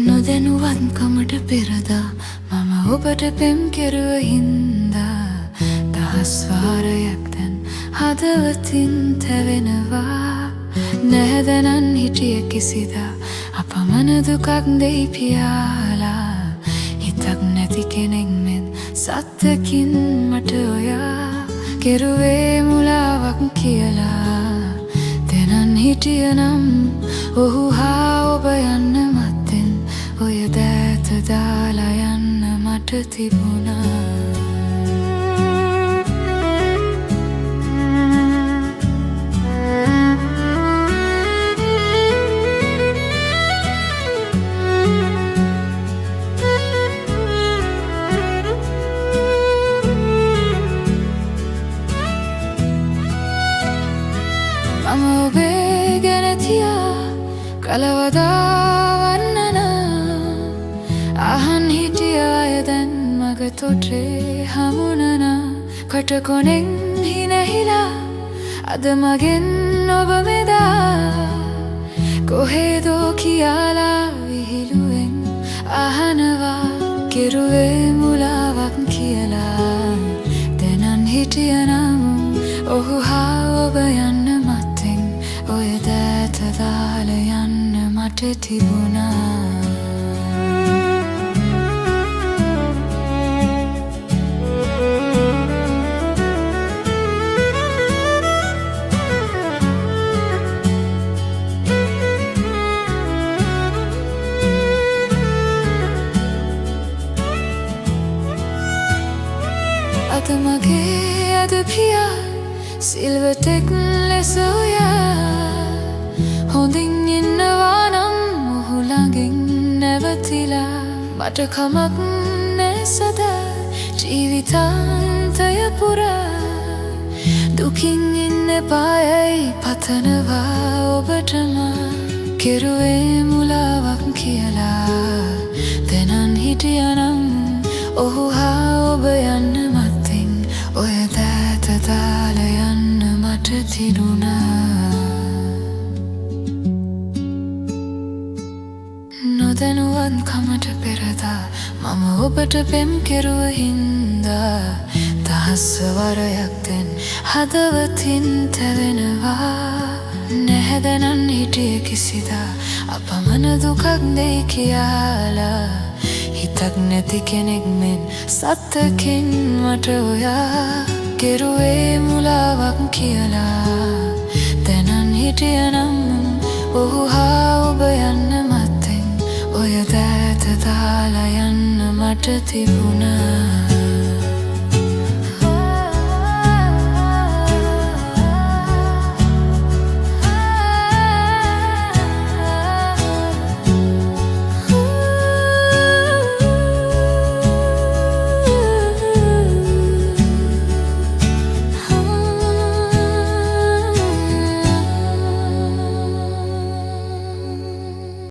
නොදැනුවත්කමට පෙරදා මම ඔබට පෙම් කෙරුව හින්දා දහස් වාරයක් දැන් හදවතින් තැවෙනවා නැහැදැනන් හිටිය කිසිදා අපමණ දුකක් දෙයි පියාලා හිතක් නැති කෙනෙක් මෙන් සත්තකින් මට ඔයා කෙරුවේ මුලාවක් කියලා දැනන් හිටියනම් ඔහු හා ඔබ යන්න මත්තෙන් ඔය දෑත දාලා යන්න මට තිබුණා මම ඔබේ ගැන තියා කලවදාවන්නන අහන් හිටිය අය දැන් මග තොටේ හමුණන කටකොනෙන් හිනහිලා අද මගෙන් ඔබ මෙදා කොහෙදෝ කියාලා විහිළුවෙන් අහනවා කෙරුවේ මුලාවක් කියලා දැනන් හිටියනම් ඔහු හා ඔබ යන්න මත්තෙන් ඔය දෑත දාල යන්න මට තිබුණා අද මගේ අද පියා සිල්වතෙක් ලෙස ඔයා හොඳින් ඉන්නවා නම් ඔහු ළඟින් නැවතිලා මට කමක් නෑ සදා ජීවිතාන්තය පුරා දුකින් ඉන්න එපායයි පතනවා ඔබටම කෙරුවේ මුලාවක් කියලා දැනන් හිටියනම් ඔහු හා ඔබ යන්න මත්තෙන් ඔය දෑත දාලා යන්න මට තිරුණා නොදැනුවත්කමට පෙරදා මම ඔබට පෙම් කෙරුව හින්දා දහස් වරයක් දැන් හදවතින් තැවෙනවා නැහැදැනන් හිටිය කිසිදා අපමණ දුකක් දෙයි කියලා හිතක් නැති කෙනෙක් මෙන් සත්තකින් මට ඔයා කෙරුවේ මුලාවක් කියලා දැනන් හිටියනම් ඔහු හා ඔබ යන්න මත්තෙන් ඔය දෑත දාලා යන්න මට තිබුණා